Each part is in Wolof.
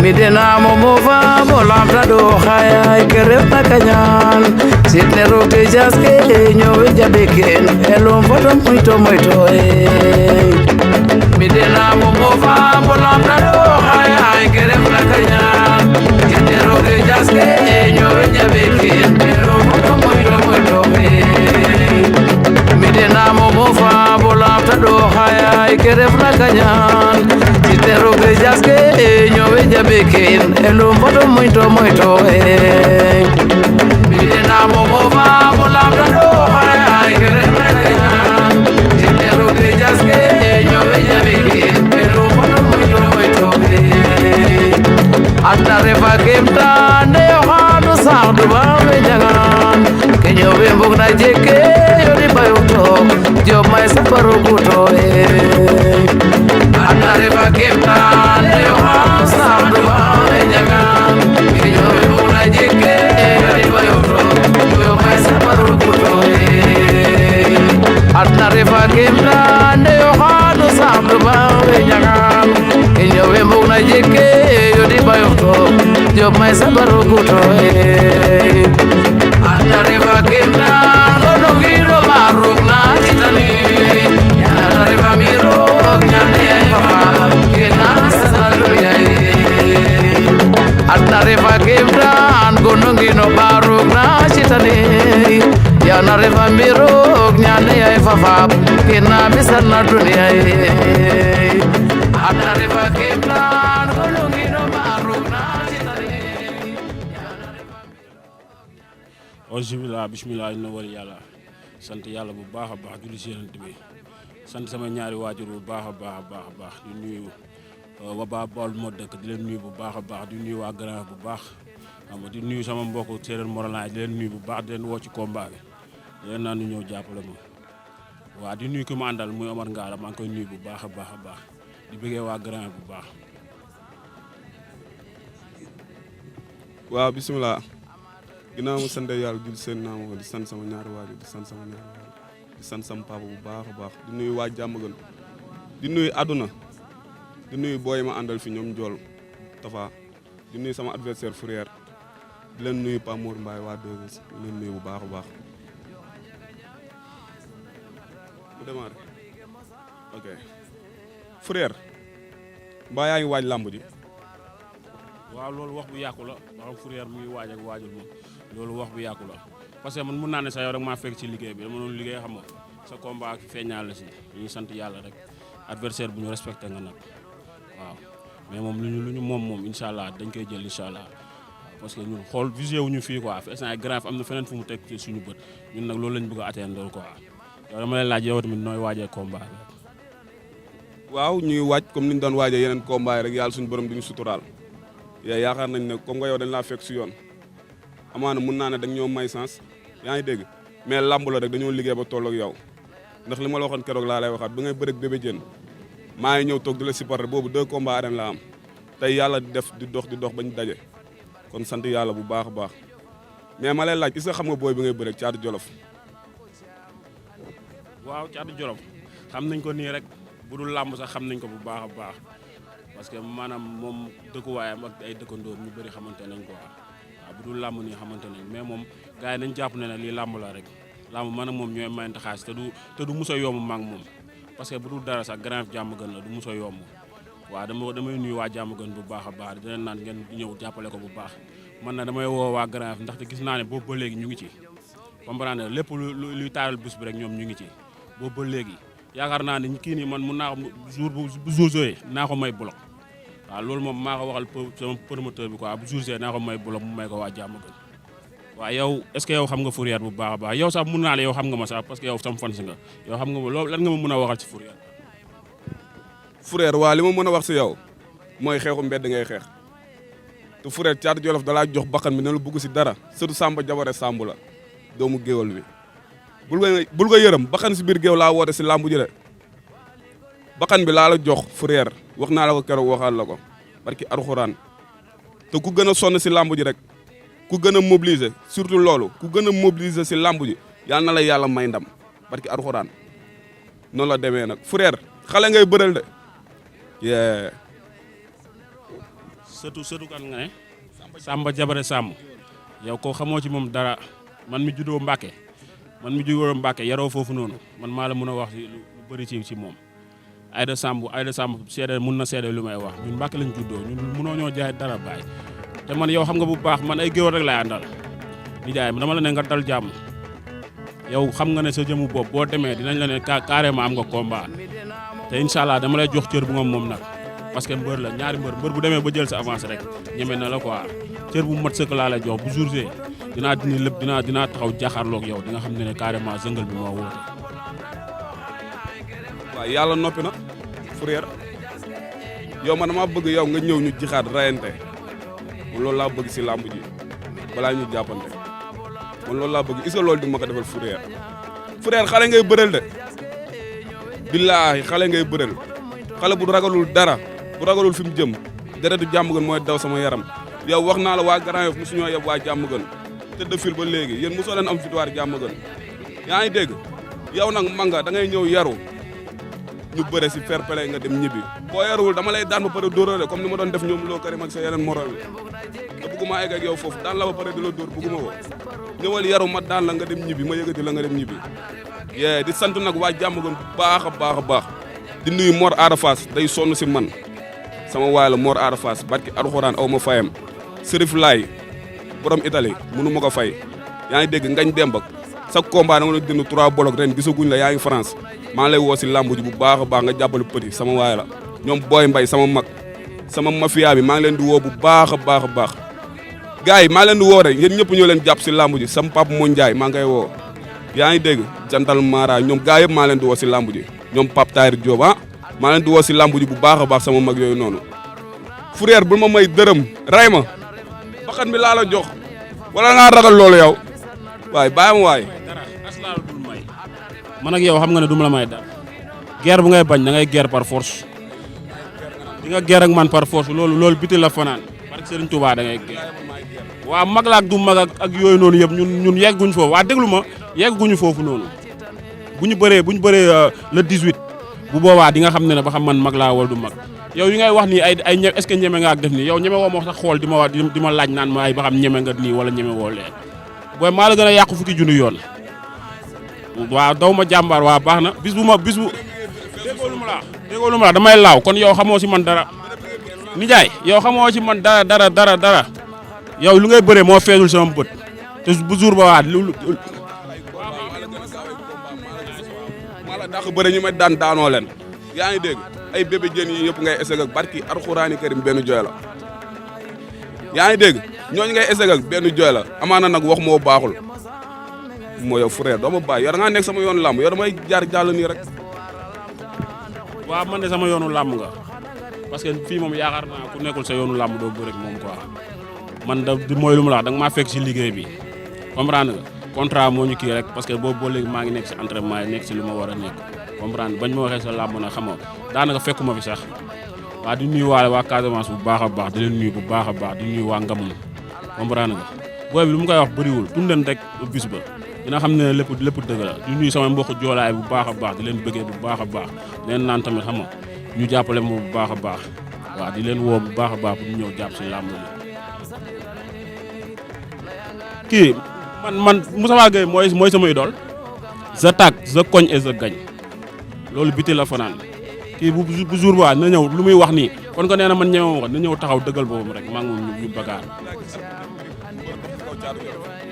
midena momova bolamta do khaya keref na kanyan sitne rote jaske nyowe jabeken elom fotom muito midena momova bolamta do khaya keref na kanyan sitne rote jaske nyowe jabeken elom fotom muito midena momova bolamta do khaya keref na kanyan sitne rote jaske nyowe jabeken elom fotom muito midena momova bolamta do khaya keref na kanyan sitne rote jaske nyowe jabeken elom fotom muito atare vakemta ne hanu sardu ba me jangan kenyo bembuk na jeke yori bayuto job mai saparu kuto atare vakemta ne hanu sardu ba me jangan kenyo bembuk na jeke yori bayuto job mai saparu kuto atare vakemta ne hanu sardu ba me jangan kenyo bembuk na jeke yori bayuto job mai saparu kuto atare vakemta gono giro maruk na chitani atare vamiro gnane papa kena sanalu yai atare vakemta gono gino maruk na chitani atare vamiro gnane papa kena misana dunia atare vakemta gono gino maruk na chitani bismillah inna wali yàlla sant yàlla bu baax a baax julli si yonent bi sant sama ñaari waajur bu baax a baax di nuyu waa Baol moo dëkk di leen nuyu bu baax a baax di nuyu waa Grand bu baax xam nga di nuyu sama mbokk séeréer Morolan di leen nuyu bu baax di leen woo ci combat bi di leen naan ñu ñëw jàppale ma waaw di nuyu ki ma àndal muy Omar Ngala maa ngi koy nuyu bu baax a baax di bëggee waa Grand bu baax. waaw bismillah ginnaaw ma sant yàlla jul seen naam di sant sama ñaari waajur di sant sama papa bu baax a baax di nuyu waa Diamaguène di nuyu àdduna di nuyu booy ma àndal fi ñoom Ndiol Tafa di nuyu sama adversaire Fourier di leen nuyu Pa Mour Mbaye waa 2S di leen nuyu bu baax a baax mu démarré ok Fourier mbaa yaa ngi waaj làmb ji waaw loolu wax bu yàqu la ba xam Fourier mu ngi waaj ak waajul moom loolu wax bu yàqu la parce que man mun naa ne sa yow rek maa fekk ci liggéey bi dama doon liggéey xam nga sa combat feeñaal la si ñu sant yàlla rek adversaire bu ñu respecté nga nag waaw mais moom lu ñu moom incha allah dañ koy jël incha allah parce que ñun xool visé wuñu fii quoi instant Grand am na feneen fu mu teg ci suñu bët ñun nag loolu lañ bëgg a atteindre quoi yow dama lay laaj yow tamit nooy waajee combat bi. waaw ñuy waaj comme ni ñu doon waajee yeneen combat yi rek yàlla suñu borom duñu suturaal yaakaar nañ ne comme nga yow dañ laa fekk si yoon amaana mun naa ne dañ ñoo may sens yaa ngi dégg mais lamb la rek dañoo liggéey ba toll ak yow ndax li ma la waxoon keroog laa lay waxaat bi ngay bëreeg Bébé Diène maa ngi ñëw toog di la supporter boobu 2 combats arène la am tey yàlla def di dox bañ daje kon sant yàlla bu baax a baax mais ma lay laaj est-ce que xam nga booy bi ngay bëreeg Caatu Jolof. waaw Caatu Jolof xam nañ ko nii rek bu dul làmb sax xam nañ ko bu baax a baax parce que maanaam moom dëkkuwaayam ak ay dëkkandoom ñu bëri xamante nañ ko waaw bu dul làmb nii xamante nañ mais moom gars yi nañ jàpp ne lii làmb la rek làmb man ak moom ñooy mayante xaalis te du mus a yomb maag moom parce que bu dul dara sax Grand Diamaguène la du mus a yomb waaw damay nuyu waa Diamaguène bu baax a baax di leen naan ngeen ñëw jàppale ko bu baax man na damay woo waa Grand ndaxte gis naa ne boobu ba léegi ñu ngi ci comprendre lépp luy taaral bés bi rek ñoom ñu ngi ci boobu ba léegi yaakaar naa ne kii nii man mun naa jour bu jour joué naa ko may bloc waaw loolu moom maa ko waxal sama promoteur bi quoi bu jour joué naa ko may bloc mu may ko waa Diamaguène waaw yow est-ce que yow xam nga Fourier bu baax a baax yow sax mun naa la yow xam nga ma sax parce que yow sam fan si nga yow xam nga ma loolu lan nga ma mën a waxal ci Fourier. Fourier waaw li ma mën a wax si yow mooy xeexu mbedd ngay xeex te Fourier Caatu Jolof dalaa jox bakkan bi ne lu bugg si dara surtout Samba Jabare Samb la doomu géwal bi bul nga yërëm bakkan si biir géew laa woote si làmbu ji de bakkan bi laa la jox Fourier wax naa la ko keroog waxaal la ko barki Alxuraan te ku gën a sonn si làmbu ji rek ku gën a mobiliser surtout loolu ku gën a mobiliser si làmbu ji yal na la yàlla may ndam barki Alxuraan noonu la demee nag Fourier xale ngay bëreel de sëtu kan nga ne Samba Jabare Samb yow ko xamoo ci moom dara man mi juddoo Mbàkke yaroo foofu noonu man maa la mën a wax lu bëri ci moom Aïda Samb seede mun na seede lu may wax ñun Mbàkke lañ juddoo ñun mënoo ñoo jaay dara baay te man yow xam nga bu baax man ay géwél rek laay àndal di jaay dama la ne nga dal jàmm yow xam nga ne sa jëmu bopp boo demee dinañ la ne carrément am nga combat te incha allah dama lay jox cër bu nga moom nag parce que mbër la ñaari mbër bu demee ba jël sa avance rek ñeme na la quoi cër bu mat sëkk laa lay jox bu jour see dinaa dindi lépp dinaa taxaw jaaxaarloog yow di nga xam ne carrément zëngal bi moo wóote. waaw yàlla noppi na frère yow man dama bëgg yow nga ñëw ñu jixaat rayante man loolu laa bëgg si làmb ji balaa ñu jàppante man loolu laa bëgg est-ce que loolu di ma ko defal frère xale ngay bëreel de billaahi xale ngay bëreel xale bu ragalul dara bu ragalul fi mu jëm deretu jàmm gën mooy daw sama yaram yow wax naa la waa Grand Yoff mosu ñoo yeb waa jàmm gën te de fil ba léegi yéen mosoo leen am victoire jàmm gën yaa ngi dégg yow nag manga da ngay ñëw yaru ñu bëre si fair play nga dem ñibbi boo yaruwul dama lay daan ba pare dóorale comme ni ma doon def ñoom loo Karim ak sa yeneen morom yi te bëgguma egg ak yow foofu daan la ba pare di la dóor bëgguma ko ñëwal yaru ma daan la nga dem ñibbi ma yëgati la nga dem ñibbi yee di sant nag waa jàmm gën bu baax a baax di nuyu Mor Arafas day sonn si man sama waay la Mor Arafas barki Alxuraan aw ma fayam Serif Laay borom Italie mënu ma ko fay yaa ngi dégg ngañ demb ak sa combat dama la dindi 3 bolok ren gisaguñ la yaa ngi France maa ngi lay woo si lamb ji bu baax a baax nga jàppale petit sama waay la ñoom Boy Mbay sama mag sama mafia bi maa ngi leen di woo bu baax a baax gars yi maa leen di woo rek yéen ñëpp ñoo leen jàpp si lamb ji sama papa Mo Ndiaye maa ngi koy woo yaa ngi dégg jantal Mara ñoom gars yëpp maa leen di woo si lamb ji ñoom Pape Tahir Diop maa leen di woo si lamb ji bu baax a baax sama mag yooyu noonu frère bul ma may dërëm ray ma baxan bi laa la jox wala ngaa ragal loolu yow waay bàyyi ma waay man ak yow xam nga ne du ma la may dara guerre bu ngay bañ da ngay guerre par force di nga guerre ak man par force loolu biti la fanaan parce que Serigne Touba da ngay guerre waa mag la ak du mag ak yooyu noonu yëpp ñun yegguñ foofu waa déglu ma yegguñu foofu noonu bu ñu bëree le 18 bu boobaa di nga xam ne ba xam man mag laa wala du mag yow yi ngay wax nii ay est-ce que ñeme nga ak def nii yow ñeme woo ma wax sax xool di ma laaj naan ma ay ba xam ñeme nga nii wala ñeme woo lee booy maa la gën a yàqu fukki junni yoon waaw daw ma jàmbaar waa baax na bis bu déggoo lu ma la damay laaw kon yow xamoo si man dara nijaay yow xamoo si man dara yow lu ngay bëree moo feesul sama bët te bu jour ba waa maa la dàq bëre ñu may daanoo leen yaa ngi dégg ay bébé jën yi yëpp ngay essayé ak barki Alxuraani Karim benn jooy la yaa ngi dégg ñooñu ngay essayé ak benn jooy la amaana nag wax moo baaxul moo yow frère doo ma bàyyi yow da ngaa nekk sama yoonu làmb yow damay jaar jàll nii rek. waaw man de sama yoonu làmb nga parce que fii moom yaakaar naa ku nekkul sa yoonu làmb doo bëre ak moom quoi man da mooy lu mu la wax da nga maa fekk si liggéey bi comprendre nga contrat moo ñu kii rek parce que boobu ba léegi maa ngi nekk si entraînement yi nekk si lu ma war a nekk comprendre bañ ma waxee sa làmb nag xam nga daanaka fekkuma fi sax waa di nuyu waale waa Casamance bu baax a baax di leen nuyu bu baax a baax di nuyu waa Ngamoun comprendre nga booy bi lu mu koy wax bëriwul tunden rek bis ba dina xam ne lépp dëgg la di nuyu sama mbokk joolaay bu baax a baax di leen bëggee bu baax a baax di leen naan tamit xam nga ñu jàppale ma bu baax a baax waaw di leen woo bu baax a baax pour ñu ñëw jàpp si làmb ji kii man Moussa Gueye mooy sama idole je tag je cogne et je gagne loolu biti la fanaan kii bu jour ba na ñëw lu muy wax nii kon ko nee na man ñëwee wax na ñëw taxaw dëggal boobam rek maa ngi moom ñu bagaar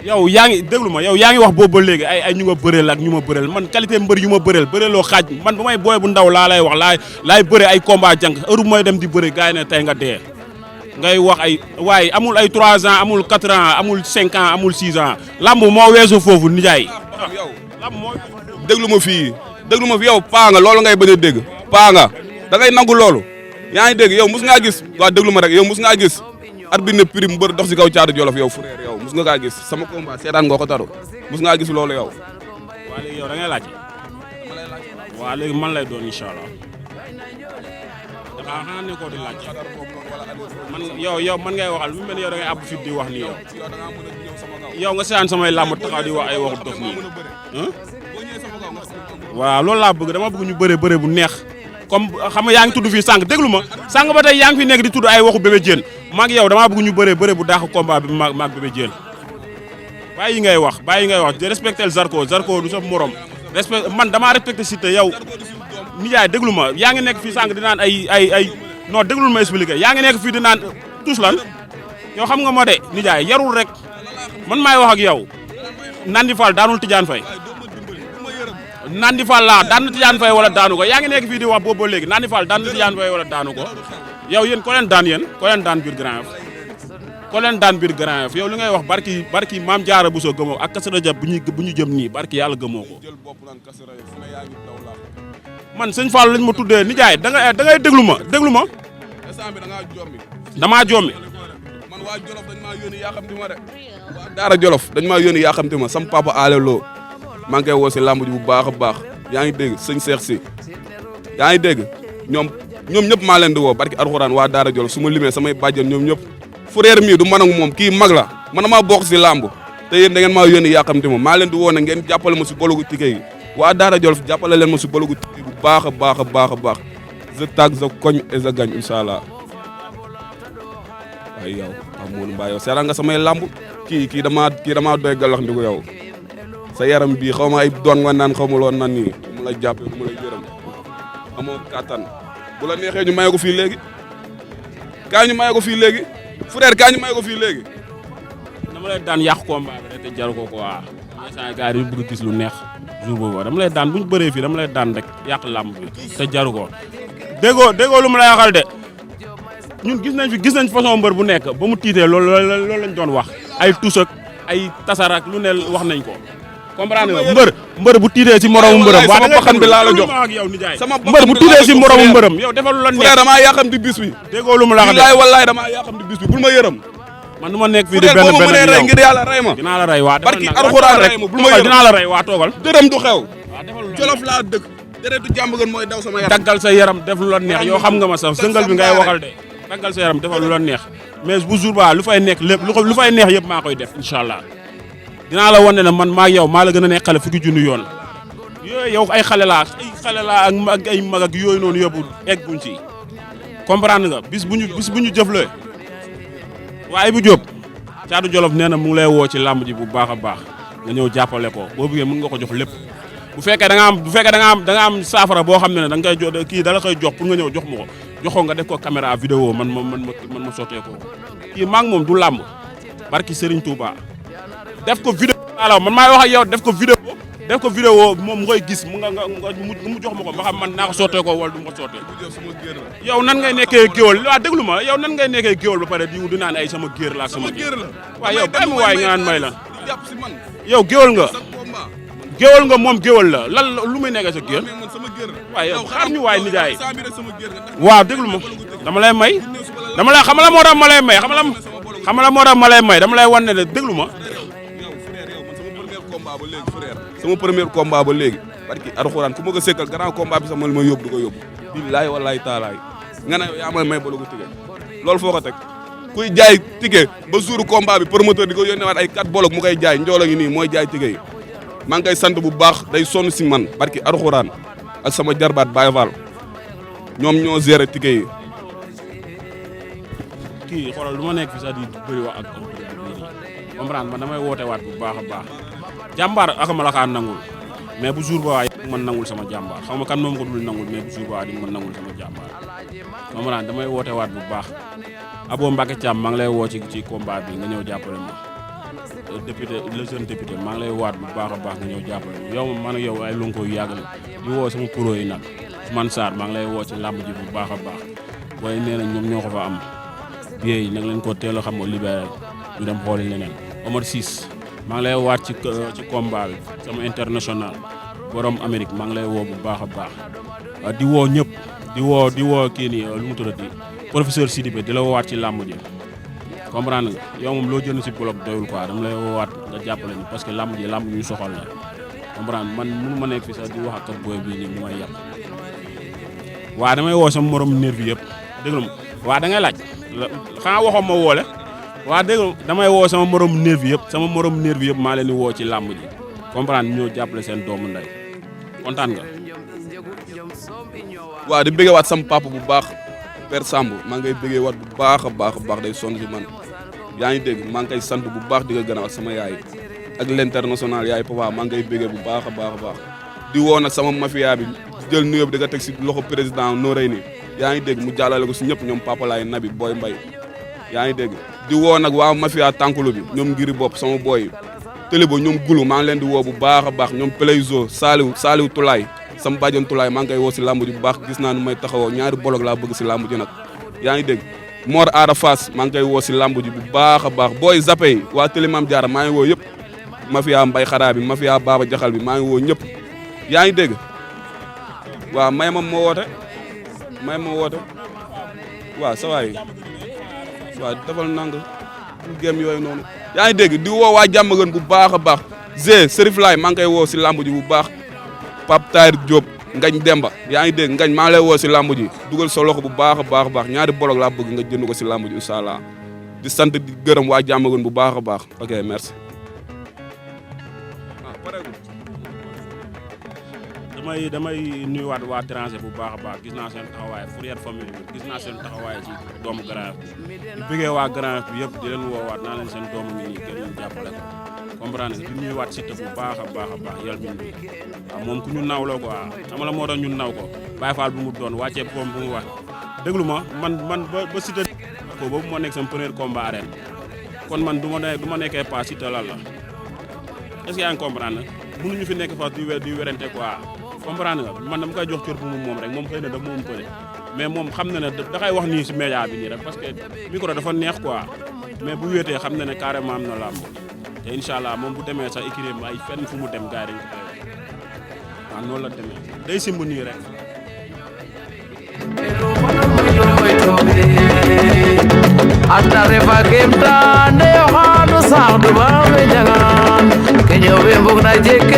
yow yaa ngi déglu ma yow yaa ngi wax boobu ba léegi ay ñu nga bëreel ak ñu ma bëreel man qualité mbër yu ma bëreeloo xaaj man bu may booy bu ndaw laa lay wax laay bëre ay combat jànk heure bu may dem di bëre gars yi ne tey nga dee ngay wax ay waaye amul ay 3 ans amul 4 ans amul 5 ans amul 6 ans lamb moo weesu foofu nijaay lamb moo déglu ma fii yow paa nga loolu ngay bañ a dégg paa nga da ngay nangu loolu yaa ngi dégg yow mus ngaa gis waa déglu ma rek yow mus ngaa gis arbitre ne prime mbër dox si kaw Caatu Jolof yow frère yow mus nga kaa gis sama combat seetaan nga ko taru mus ngaa gis loolu yow. waa léegi yow da ngay laaj waa léegi man lay doon incha allah dafa xanaa ne koo di laaj man yow man ngay waxal bu mel ni yow da ngay àbb fit di wax nii yow nga seetaan samay làmb taxaw di wax ay waxu dof nii waaw loolu laa bëgg dama bëgg ñu bëre bu neex comme xam nga yaa ngi tudd fii sànq déglu ma sànq ba tey yaa ngi fi nekk di tudd ay waxu Bébé Diène maag yow damaa bëgg ñu bëre bu daax combat bi maag Bébé Diène bàyyi yi ngay wax di respectel Zarko du sa morom man damaa respecté Siteu yow nijaay déglu ma yaa ngi nekk fii sànq di naan ay non déglul ma expliqué yaa ngi nekk fii di naan tous lan yow xam nga moo de nijaay yarul rek man maay wax ak yow Nandi Fall daanul Tidiane Faye Nandi Fall laa daan na Tidiane Faye wala daanu ko yaa ngi nekk fii di wax boobu ba léegi Nandi Fall daan na Tidiane Faye wala daanu ko yow yéen ko leen daan biir Grand Yoff yow li ngay wax barki Maam Jaara Buso gëmoo ak Kazu Rajab bu ñu jëm nii barki yàlla gëmoo ko man sëñ Fall lañ ma tuddee nijaay da ngay déglu ma damaa jommi man waa Jolof dañ maa yónni yaa xam ti ma de waa Daara Jolof dañ maa yónni yaa xam ti ma sam papa alelo maa ngi koy woo si lamb ji bu baax a baax yaa ngi dégg sëñ Seex si yaa ngi dégg ñoom ñëpp maa leen di woo barki Alxuraan waa Daara Jolof su ma limee samay bàjjen ñoom ñëpp frère mi du man ak moom kii mag la man maa bokk si lamb te yéen da ngeen maa yónni yaa xam ti ma maa leen di woo ne ngeen jàppale ma si bologu tike yi waa Daara Jolof jàppale leen ma si bologu tike bu baax a baax a baax a baax je tag je cogne et je gagne incha allah ay yow Amadou Mbaye yow seera nga samay lamb kii damaa doy galax ndiku yow sa yaram bii xaw ma ay doon nga naan xaw ma loon nan nii mu la jàppee mu la yërëm amoo kattan bu la neexee ñu maye ko fii léegi kaa ñu maye ko fii léegi frère kaa ñu maye ko fii léegi dama lay daan yàq combat bi rek te jaru ko quoi instant gars yi bëgg gis lu neex jour boobu dama lay daan bu ñu bëree fii dama lay daan rek yàq lamb bi te jaru ko déggoo lu ma lay waxal de ñun gis nañ façon mbër bu nekk ba mu tiitee loolu lañ doon wax ay tusak ay tasarak lu ne wax nañ ko comprendre nga mbër bu tiitee si moromu mbërëm sama baxan bi laa la jox ak yow nijaay mbër bu tiitee si moromu mbërëm yow defal lu la neex damaa yàqam di bis bi déggoo lu ma la wax de wallaay damaa yàqam di bis bi bul ma yërëm man du ma nekk fii di benn rey ngir yàlla rey ma dinaa la rey waa barki Alxuraan rey ma bul ma yërëm dinaa la rey waa toogal dërëm du xew Jolof laa dëkk deretu jàmm gën mooy daw sama yaram daggal sa yaram def lu la neex yow xam nga ma sax sëngal bi ngay waxal de daggal sa yaram defal lu la neex mais bu jour ba lu fay nekk lépp lu fay neex yëpp maa koy def incha allah dinaa la wane ne man maa yow maa la gën a nekk xale fukki junni yoon yooyu yow ay xale laa ak ay mag ak yooyu noonu yëpp egg buñ ci comprendre nga bis bu ñu jëflee waaye bu Jóob Caatu Jolof nee na mu ngi lay woo ci làmb ji bu baax a baax nga ñëw jàppale ko boo bëggee mën nga ko jox lépp bu fekkee da nga am saafara boo xam ne da nga koy jox kii dala koy jox pour nga ñëw jox ma ko joxoo nga def ko caméra vidéo man ma sottee ko kii maa ngi moom du làmb barki Serigne Touba def ko vidéo alaw man maay wax ak yow def ko vidéo moom mu koy gis mu jox ma ko ma xam man naa ko sottee ko wala du ma ko sottee yow nan ngay nekkee géwal waaw déglu ma yow nan ngay nekkee géwal ba pare di naan ay sama géer la sama géer waaw yow bàyyi ma waay nga naan may la yow géwal nga moom géwal la lan lu muy nekkee sa géer waaw yow xaar ñu waay nijaay waaw déglu ma dama lay may xamala moo tax ma lay may xamala moo tax ma lay may dama lay wan ne de déglu ma sama premier combat ba léegi barki Alxuraan ku ma ko sekkal grand combat bi sax man ma yóbbu du ko yóbbu billaay wallaay taalaay nga ne yaa may ba la ko tige loolu foo ko teg kuy jaay tige ba jour combat bi promoteur di ko yónnee waat ay 4 bolok mu koy jaay njoolo ngi nii mooy jaay tige yi maa ngi koy sant bu baax day sonn si man barki Alxuraan ak sama jarbaat Baye Fall ñoom ñoo gérer tige yi kii xoolal du ma nekk fi sax di bëri wax ak comprendre man damay woote waat bu baax a baax jàmbaar ak ma la kaa nangul mais bu jour ba waay man nangul sama jàmbaar xam nga kan moom ko dul nangul mais bu jour ba waay di man nangul sama jàmbaar comprendre damay woote waat bu baax Abo Mbacke Thiam maa ngi lay woo ci combat bi nga ñëw jàppale ma député le jeune député maa ngi lay waat bu baax a baax nga ñëw jàppale ma yow man ak yow ay lonko yu yàgg la di woo sama pro yi nag Ousmane Sarr maa ngi lay woo ci làmb ji bu baax a baax waaye nee na ñoom ñoo ko fa am billet yi nag leen ko teel a xam nga libéré ñu dem xooli leneen Omar Ciss maa ngi lay waat ci combat bi sama international borom Amérique maa ngi lay woo bu baax a baax di woo ñëpp di woo kii nii lu mu tuddati professeur Sidibé di la woowaat ci làmb ji comprendre nga yow moom loo jënd si bloc doyul quoi dama lay woowaat nga jàppale ñu parce que làmb ji làmb ñu soxal la comprendre man mënu ma nekk fi sax di wax ak booy bii nii mu may yàq waa damay woo sama morom nervi yëpp déglu ma waa da ngay laaj xanaa waxoon ma woole waa dégg damay woo sama morom nervi yëpp maa leen di woo ci làmb ji comprendre ñoo jàppale seen doomu ndey kontaan nga. waa di bëggewaat sama papa bu baax Père Samb maa ngay bëggee wat bu baax a baax day sonn si man yaa ngi dégg maa ngi koy sant bu baax di ko gërëm ak sama yaay ak l'international yaay papa maa ngay bëggee bu baax a baax di woo nag sama mafia bi jël nuyoo bi di ko teg si loxo président Noreyni yaa ngi dégg mu jàllale ko si ñëpp ñoom Papa Laay Nabi Boy Mbay yaa ngi dégg di woo nag waa mafia tànkulu bi ñoom ngiri bopp sama boy télé ba ñoom gulu maa ngi leen di woo bu baax a baax ñoom Playzo Saliou Tulaay sama bàjjon Tulaay maa ngi koy woo si lamb ji bu baax gis naa nu may taxawoo ñaari bolog laa bëgg si lamb ji nag yaa ngi dégg Mor Aara Fass maa ngi koy woo si lamb ji bu baax a baax booy zappe yi waa télé Maam Jaara maa ngi woo yëpp mafia Mbay Xaraa bi mafia Baba Jaxal bi maa ngi woo ñëpp yaa ngi dégg waaw may ma woote waaw sa waay waaw defal nang gém yooyu noonu yaa ngi dégg di woo waa jàmm gën bu baax a baax Zé Serif Laay maa ngi koy woo si lamb ji bu baax Pape Tahir Diop Ngañ Demba yaa ngi dégg Ngañ maa ngi lay woo si lamb ji dugal sa loxo bu baax a baax ñaari bolog laa bëgg nga jënd ko si lamb ji incha allah di sant di gërëm waa jàmm gën bu baax a baax ok merci. damay nuyuwaat waa Déranger bu baax a baax gis naa seen taxawaay Fourrière famille bi gis naa seen taxawaay ci doomu Grand Yoff bi di bëggee waa Grand Yoff bi yëpp di leen woowaat naa leen seen doomu ngi nii gën ñu jàppale ko comprendre nga di nuyuwaat Siteu bu baax a baax yal min bi waaw moom ku ñu nawloo ko xam la moo tax ñun naw ko Baye Fall bu mu doon wàccee boom bu mu wax déglu ma man ba Siteu ko boobu moo nekk sama premier combat arène kon man du ma nekkee pas Siteu lan la est-ce que yaa ngi comprendre mënuñu fi nekk fas di werante quoi comprendre nga man dama koy jox cër bu mu moom rek moom xëy na da moom pële mais moom xam na ne da koy wax nii si média bi nii rek parce que micro dafa neex quoi mais bu wéetee xam na ne carrément am na làmb te incha allah moom bu demee sax écurie ay fenn fu mu dem gars yi dañ ko koy waaw noonu la demee day simb nii rek. anda refa kem ta nde o xaadu sax du ba me jangan ke ñowe mbog na jeg